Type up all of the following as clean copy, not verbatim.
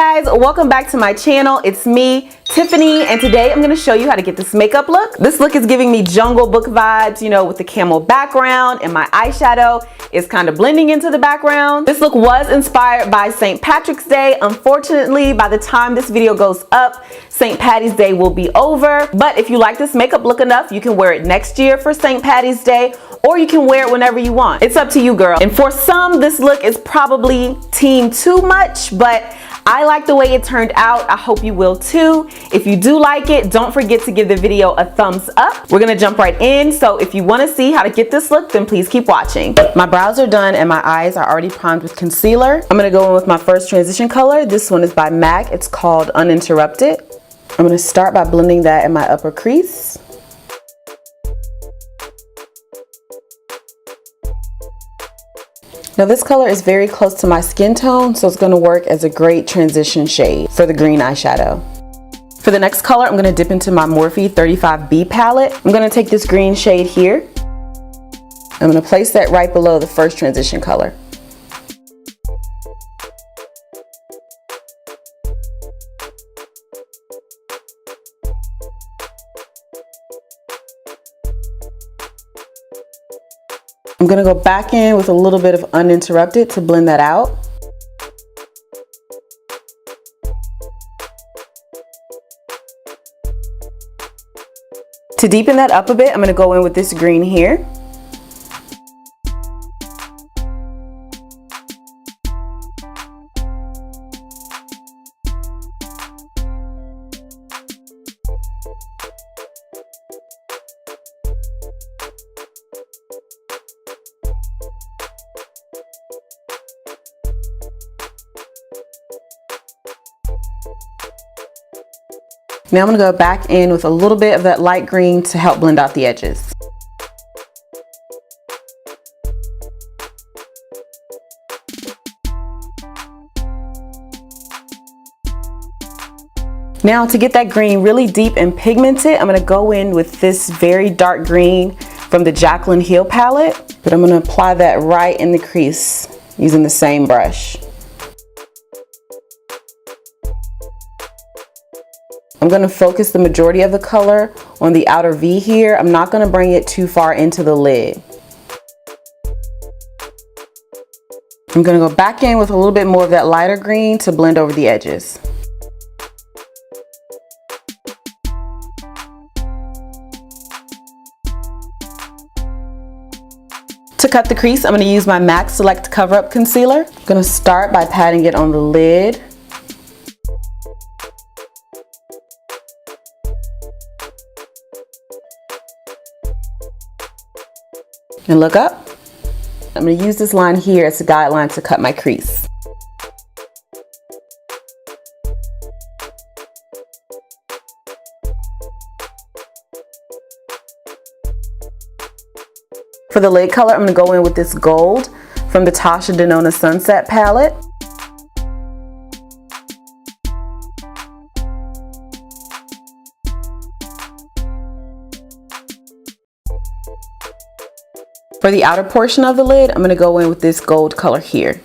guys, welcome back to my channel. It's me, Tiffany, and today I'm going to show you how to get this makeup look. This look is giving me Jungle Book vibes, you know, with the camel background, and my eyeshadow is kind of blending into the background. This look was inspired by St. Patrick's Day. Unfortunately, by the time this video goes up, St. Patty's Day will be over. But if you like this makeup look enough, you can wear it next year for St. Patty's Day, or you can wear it whenever you want. It's up to you, girl. And for some, this look is probably team too much, but I like the way it turned out. I hope you will too. If you do like it, don't forget to give the video a thumbs up. We're gonna jump right in. So if you wanna see how to get this look, then please keep watching. My brows are done and my eyes are already primed with concealer. I'm gonna go in with my first transition color. This one is by MAC. It's called Uninterrupted. I'm gonna start by blending that in my upper crease. Now this color is very close to my skin tone, so it's going to work as a great transition shade for the green eyeshadow. For the next color, I'm going to dip into my Morphe 35B palette. I'm going to take this green shade here. I'm going to place that right below the first transition color. I'm gonna go back in with a little bit of Uninterrupted to blend that out. To deepen that up a bit, I'm gonna go in with this green here. Now I'm going to go back in with a little bit of that light green to help blend out the edges. Now to get that green really deep and pigmented, I'm going to go in with this very dark green from the Jaclyn Hill palette, but I'm going to apply that right in the crease using the same brush. I'm going to focus the majority of the color on the outer V here. I'm not going to bring it too far into the lid. I'm going to go back in with a little bit more of that lighter green to blend over the edges. To cut the crease, I'm going to use my MAC Select Cover Up Concealer. I'm going to start by patting it on the lid. And look up. I'm going to use this line here as a guideline to cut my crease. For the lid color, I'm going to go in with this gold from the Tasha Denona Sunset palette. For the outer portion of the lid, I'm going to go in with this gold color here.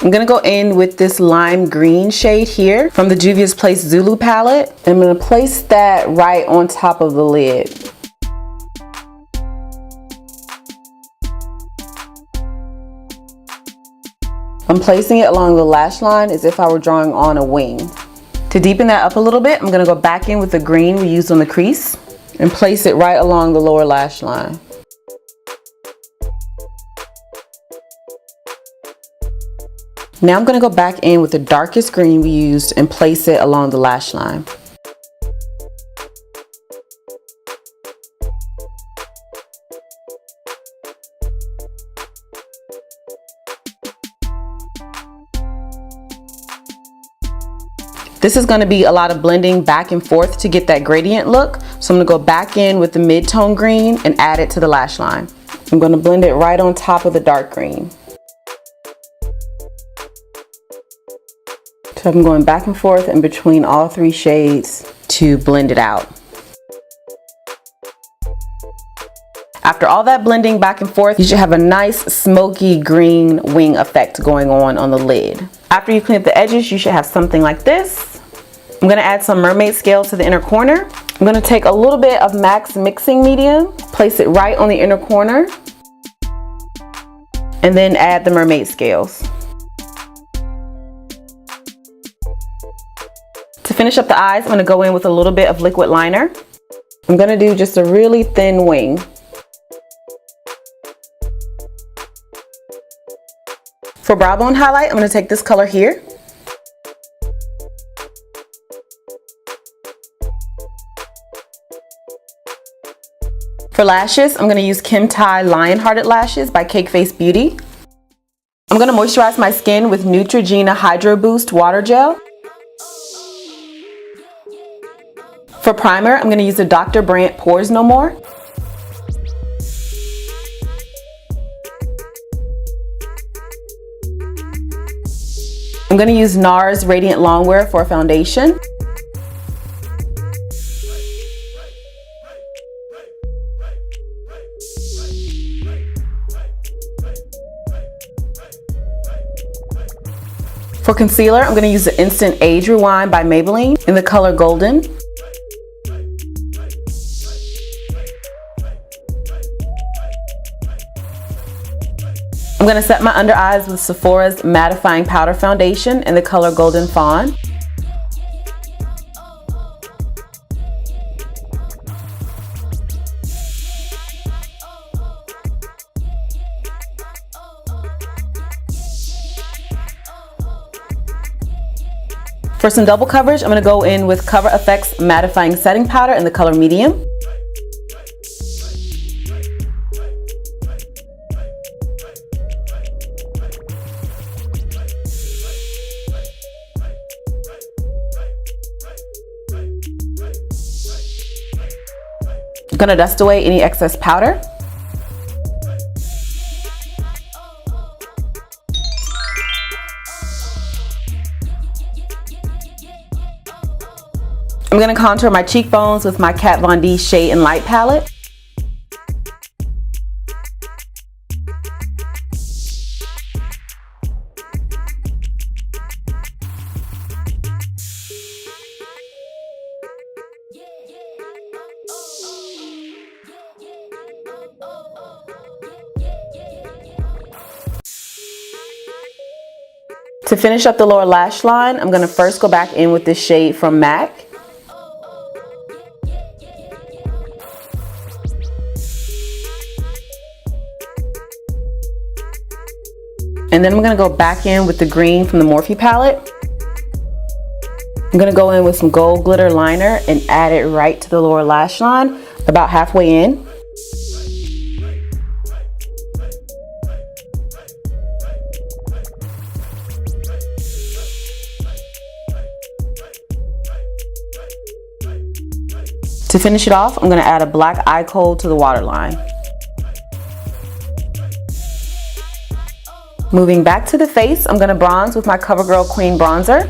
I'm going to go in with this lime green shade here from the Juvia's Place Zulu palette. I'm going to place that right on top of the lid. I'm placing it along the lash line as if I were drawing on a wing. To deepen that up a little bit, I'm going to go back in with the green we used on the crease and place it right along the lower lash line. Now I'm going to go back in with the darkest green we used and place it along the lash line. This is going to be a lot of blending back and forth to get that gradient look. So I'm going to go back in with the mid-tone green and add it to the lash line. I'm going to blend it right on top of the dark green. So I'm going back and forth in between all three shades to blend it out. After all that blending back and forth, you should have a nice smoky green wing effect going on the lid. After you clean up the edges, you should have something like this. I'm gonna add some mermaid scale to the inner corner. I'm gonna take a little bit of MAC's mixing medium, place it right on the inner corner, and then add the mermaid scales. To finish up the eyes, I'm gonna go in with a little bit of liquid liner. I'm gonna do just a really thin wing. For brow bone highlight, I'm gonna take this color here. For lashes, I'm gonna use Kim Tai Lion Hearted Lashes by Cake Face Beauty. I'm gonna moisturize my skin with Neutrogena Hydro Boost Water Gel. For primer, I'm gonna use the Dr. Brandt Pores No More. I'm gonna use NARS Radiant Longwear for a foundation. For concealer, I'm gonna use the Instant Age Rewind by Maybelline in the color Golden. I'm gonna set my under eyes with Sephora's Mattifying Powder Foundation in the color Golden Fawn. For some double coverage, I'm gonna go in with Cover FX Mattifying Setting Powder in the color Medium. I'm gonna dust away any excess powder. I'm gonna contour my cheekbones with my Kat Von D Shade and Light palette. To finish up the lower lash line, I'm gonna first go back in with this shade from MAC. And then I'm gonna go back in with the green from the Morphe palette. I'm gonna go in with some gold glitter liner and add it right to the lower lash line, about halfway in. To finish it off, I'm gonna add a black eye coal to the waterline. Moving back to the face, I'm gonna bronze with my CoverGirl Queen Bronzer.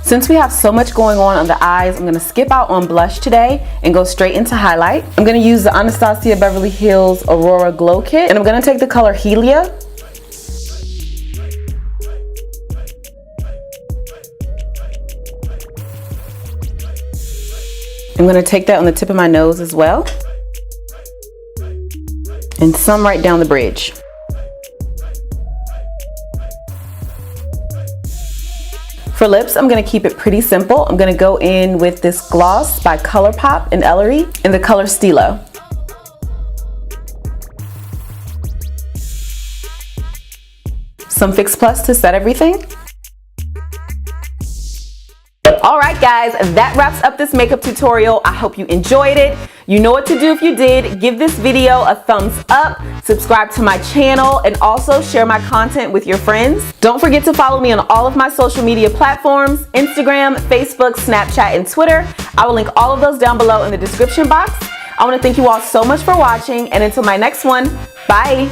Since we have so much going on the eyes, I'm gonna skip out on blush today and go straight into highlight. I'm gonna use the Anastasia Beverly Hills Aurora Glow Kit, and I'm gonna take the color Helia. I'm gonna take that on the tip of my nose as well, and some right down the bridge. For lips, I'm gonna keep it pretty simple. I'm gonna go in with this gloss by ColourPop and Ellery in the color Stilo. Some Fix Plus to set everything. Alright guys, that wraps up this makeup tutorial. I hope you enjoyed it. You know what to do if you did. Give this video a thumbs up, subscribe to my channel, and also share my content with your friends. Don't forget to follow me on all of my social media platforms, Instagram, Facebook, Snapchat, and Twitter. I will link all of those down below in the description box. I want to thank you all so much for watching, and until my next one, bye!